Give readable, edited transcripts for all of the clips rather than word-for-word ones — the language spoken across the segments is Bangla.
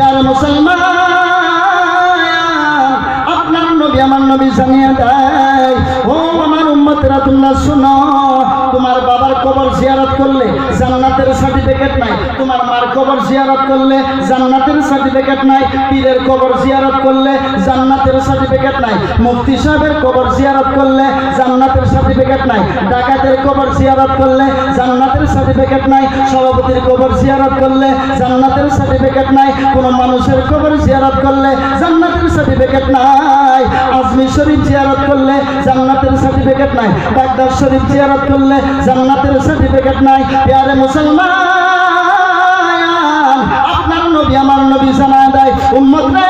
প্যারে মুসলমান, আপনার নবী আমার নবী জানিয়ে দেয়, ও আমার উম্মতেরা তোমরা শুনো, তোমার বাবার কবর জিয়ারত করলে জান্নাতের সার্টিফিকেট নাই, তোমার মার কবর জিয়ারত করলে জান্নাতের সার্টিফিকেট নাই, পীরের কবর জিয়ারত করলে জান্নাতের সার্টিফিকেট নাই, মুফতি সাহেবের কবর জিয়ারত করলে জান্নাতের সার্টিফিকেট নাই, ডাকাতের কবর জিয়ারত করলে জান্নাতের সার্টিফিকেট নাই, সভাপতির কবর জিয়ারত করলে জান্নাতের সার্টিফিকেট নাই, কোন মানুষের কবর জিয়ারত করলে জান্নাতের সার্টিফিকেট নাই, আজমির শরীফ জিয়ারত করলে জান্নাতের সার্টিফিকেট নাই, বাগদাদ শরীফ জিয়ারত করলে জান্নাতের সার্টিফিকেট নাই। প্যারে মুসলমান, আপনার নবী আমার নবী জানায় দেয়, উম্মত রে,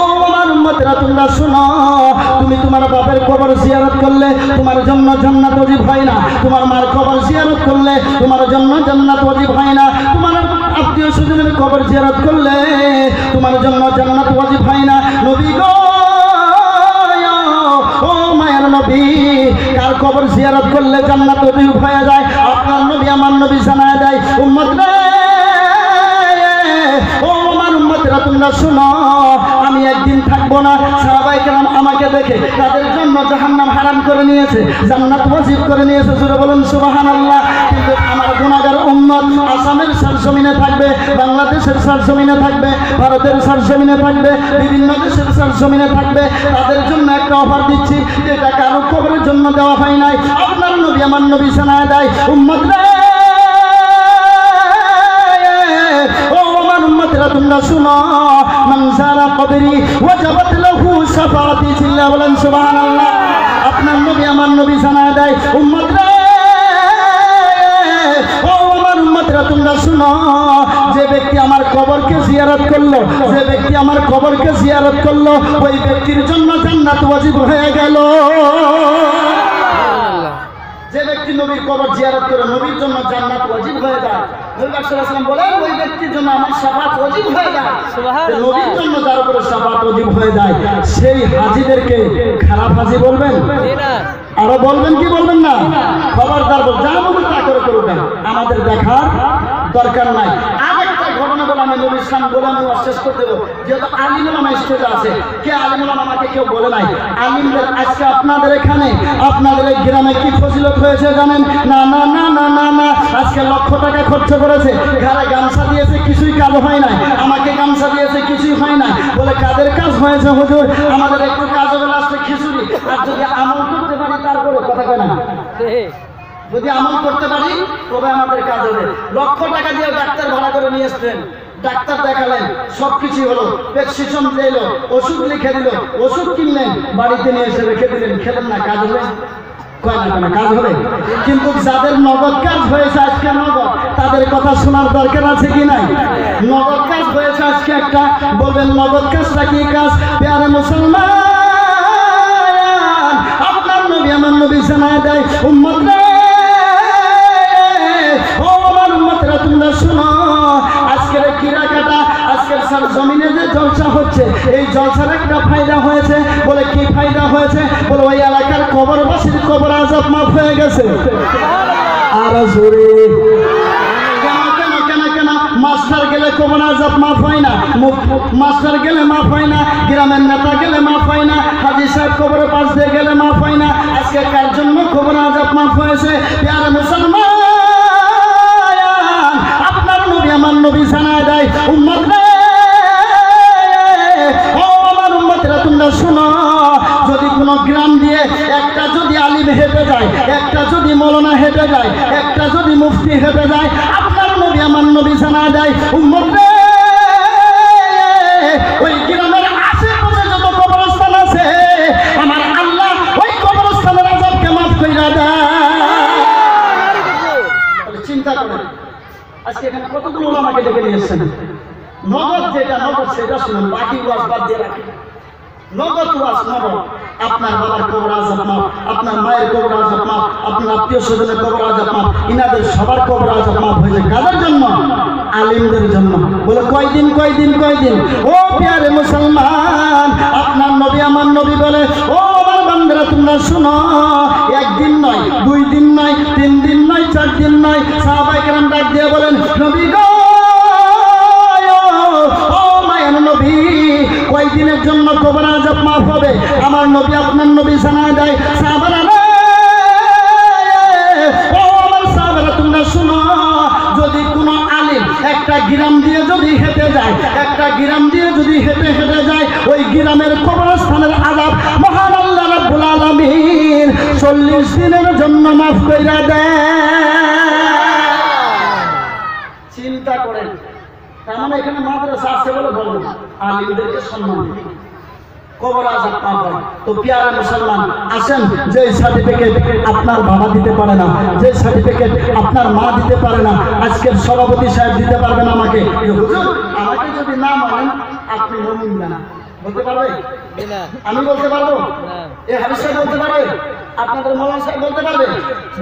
ও আমার উম্মতরা তোমরা শুনো, তুমি তোমার বাপের কবর জিয়ারত করলে তোমার জন্য জান্নাত ওয়াজিব হয় না, তোমার মার কবর জিয়ারত করলে তোমার জন্য জান্নাত ওয়াজিব হয় না, তোমার আত্মীয় স্বজনের কবর জিয়ারত করলে তোমার জন্য জান্নাত ওয়াজিব হয় না। নবী গো, ও মায়ের নবী, কার কবর জিয়ারত করলে জান্নাত ওয়াজিব হয়ে যায়? আপনার নবী আমার নবী জানায় দেয়, উম্মত রে, ও আমার উম্মতেরা তোমরা শুনো, আমি একদিন থাকবো না, সাহাবায়ে কেরাম আমাকে দেখে তাদের জন্য জাহান্নাম হারাম করে নিয়েছে, জান্নাত ওয়াজিব করে নিয়েছে, জোরে বলুন সুবহানাল্লাহ। কিন্তু আমার গুনাহগার উম্মত আসামের সরজমিনে থাকবে, বাংলাদেশের সরজমিনে থাকবে, ভারতের সরজমিনে থাকবে, বিভিন্ন দেশের সরজমিনে থাকবে, তাদের জন্য একটা অফার দিচ্ছি, যেটা কারো কবরের জন্য দেওয়া হয় নাই। আপনার নবী আমার নবী জানায় দেয়, উম্মত রে, ও আমার উম্মতেরা তোমরা শুনো, মান যারা কবরি ওয়াজাবাত লাহু শাফাআতি, চিল্লা বলেন সুবহানাল্লাহ। আপনার নবী আমার নবী জানায় দেয়, উম্মত রে, ও আমার উম্মতেরা তোমরা শুনো, যে ব্যক্তি আমার কবরকে জিয়ারত করলো, যে ব্যক্তি আমার কবরকে জিয়ারত করলো, ওই ব্যক্তির জন্য জান্নাত ওয়াজিব হয়ে গেল। যে ব্যক্তি নবীর কবর জিয়ারত করে নবীর জন্য জান্নাত ওয়াজিব হয়ে যায়, নবী সাল্লাল্লাহু আলাইহি ওয়াসাল্লাম বলেন, ওই ব্যক্তির জন্য আমার শাফাআত ওয়াজিব হয়ে যায়। সুবহানাল্লাহ। নবীর জন্য যার উপরে শাফাআত ওয়াজিব হয়ে যায়, সেই হাজীদেরকে খারাপ হাজী বলবেন? না। আরো বলবেন কি বলবেন না? খবরদার, যা বলবেন তা করে করবেন, আমাদের দেখার দরকার নাই। আরেকটা ঘটনা বলে আমি নবীর সান বলে আমি শেষ করে দেবো, যেহেতু আলিমুল ওলামা স্টেজে আছে। কে আলিমুল ওলামা আমাকে কেউ বলে নাই। আলিমদের আজকে আপনাদের এখানে, আপনাদের এই গ্রামে কি ফজিলত হয়েছে জানেন? না না না না না না, আজকে লক্ষ টাকা খরচ করেছে, ঘরে গামছা দিয়েছে, কিছুই কাজ হয় নাই, আমাকে গামছা দিয়েছে, কিছুই হয় নাই, বলে কাদের কাজ হয়েছে হুজুর? আমাদের একটু কাজ হবে লাস্টে খিচুড়ি, আর যদি আমল করতে পারি তারপরে কথা কয় না, যদি আমল করতে পারি তবে আমাদের কাজ হবে। লক্ষ টাকা দিয়ে ডাক্তার ভাড়া করে নিয়ে এসছেন, ডাক্তার দেখালেন, সবকিছু হলো, প্রেসক্রিপশন দিল, ওষুধ লিখে দিল, ওষুধ কিনলেন, বাড়িতে নিয়ে এসে রেখে দিলেন, খেলেন না, কাজ হবে? কয় না, কেন কাজ হবে? কিন্তু যাদের নগদ কাজ হয়েছে আজকে নগদ, তাদের কথা শোনার দরকার আছে কি নাই? নগদ কাজ হয়েছে আজকে একটা, বলবেন নগদ কাজটা কি কাজ? প্যারে মুসলমান, আপনার নবী আমার নবী জানায় দেয়, উম্মত রে, ও আমার উম্মতরা তোমরা শুনো, আজকের কিরাকাটা, আজকের জমিনে যে জলসা হচ্ছে, এই জলসার একটা ফায়দা হয়েছে। বলে কি ফায়দা হয়েছে? বলে ওই এলাকার কবরবাসীর কবর আযাব মাফ হয়ে গেছে। আর জোরে মাস্টার গেলে কবর আযাব মাফ হয় না, মাস্টার গেলে মাফ হয় না, গ্রামের নেতা গেলে মাফ হয় না, হাজী সাহেব কবরের পাশ দিয়ে গেলে মাফ হয় না। আজকে কার জন্য কবর আযাব মাফ হয়েছে? প্যারে মুসলমান, আপনার নবী আমার নবী জানায় দেয়, উম্মত রে, ও আমার উম্মতরা তোমরা শুনো, যদি কোনো গ্রাম দিয়ে একটা যদি আলিম হেঁটে যায়, একটা যদি মৌলানা হেঁটে যায়, একটা যদি মুফতি হেঁটে যায়, আপনার নবী আমার নবী জানায় দেয়, উম্মত রে, ওই গ্রামের আশেপাশে যত কবরস্থান আছে, আমার আল্লাহ ওই কবরস্থানের আযাবকে মাফ কইরা দেয়। চিন্তা করেন, আজকে এখানে কতগুলো ওলামাকে ডেকে নিয়ে এসেছেন, নগদ যেটা নগদ সেটা শুনুন, বাকি ওয়াজ বাদ দিয়ে রাখেন। নগদ ওয়াজ নগদ, আপনার বাবার কবর আযাব মাফ, আপনার মায়ের কবর আযাব মাফ, আপনার আত্মীয় স্বজনের কবর আযাব মাফ, ইনাদের সবার কবর আযাব মাফ হয়ে যায়। কাদের জন্য? আলিমদের জন্য। বলে কয়দিন কয়দিন কয়দিন? ও প্যারে মুসলমান, আপনার নবী আমার নবী বলে, ও আমার বান্দারা তোমরা শুনো, একদিন নয়, 2 দিন নয়, 3 দিন নয়, 4 দিন নয়, সাহাবায়ে কেরাম ডাক দিয়ে বলেন, নবী গো, আমার নবী আপনার নবী জানায় দেয়, সাহাবারা ও আমার সাহাবারা তোমরা শুনো, যদি কোনো আলিম একটা গ্রাম দিয়ে যদি হেঁটে যায়, একটা গ্রাম দিয়ে যদি হেঁটে হেঁটে যায়, ওই গ্রামের কবরস্থানের আযাব মহান আল্লাহ রাব্বুল আলামিন 40 দিনের জন্য মাফ কইরা দেয়। চিন্তা করেন, তার মানে এখানে মাদ্রাসা আছে বলে বলবেন আলিমদেরকে সম্মান দিন, কবর আযাব না হয়। তো প্রিয় মুসলমান আসেন, যে সার্টিফিকেট আপনার বাবা দিতে পারে না, যে সার্টিফিকেট আপনার মা দিতে পারে না, আজকের সভাপতি সাহেব দিতে পারবেন আমাকে, হুজুর আমাকে যদি না মানেন আপনি মুমিন না, বলতে পারবে? আমি বলতে পারবো? এ হাফেজ সাহেব বলতে পারবে? আপনাদের মৌলানা সাহেব বলতে পারবে?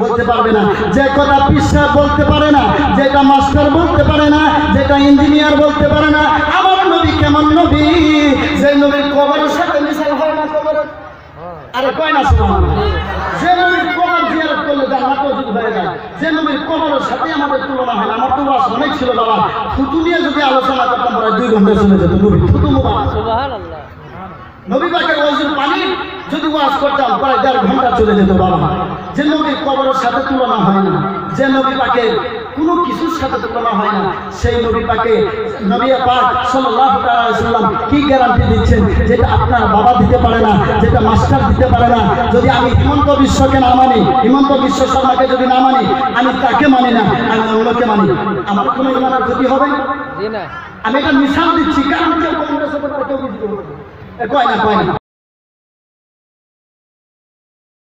বলতে পারবে না। যে কথা পীর সাহেব বলতে পারে না, যেটা মাস্টার বলতে পারে না, যেটা ইঞ্জিনিয়ার বলতে পারে না, আমার নবী কেমন নবী, যে নবীর কবরের সাথে মিশাল হয় না কবরের। আরে কয় না সুবহানাল্লাহ। যে নবীর কবর জিয়ারত করলে জান্নাত ওয়াজিব হয়ে যায়, যে নবীর কবরের সাথে আমাদের তুলনা হয় না। আমার তো ওয়াজ অনেক ছিল বাবা, থুতু নিয়ে যদি আলোচনা করতাম প্রায় 2 ঘন্টা চলে যেত। নবী থুতু মুবারক, সুবহানাল্লাহ। নবী পাকের ওয়াজের পানি যদি ওয়াজ করতাম প্রায় 1.5 ঘন্টা চলে যেত বাবা। যে নবীর কবরের সাথে তুলনা হয় না, যে নবী পাকের কোনো কিছুর সাথে তুলনা হয় না, সেই নবী পাকে নবী পাক সাল্লাল্লাহু আলাইহি ওয়াসাল্লাম কি গ্যারান্টি দিচ্ছেন, যেটা আপনার বাবা দিতে পারে না, যেটা মাস্টার দিতে পারে না। যদি আমি হিমন্ত বিশ্বকে না মানি, হিমন্ত বিশ্ব শর্মাকে যদি না মানি, আমি তাকে মানি না, আমি অন্যকে মানি, আমার কোনো ইমানের ক্ষতি হবে না। আমি এটা মিশাল দিচ্ছি, কারণ কেউ কংগ্রেস হতে পারে, কেউ বিজেপি হতে পারে, কয় না।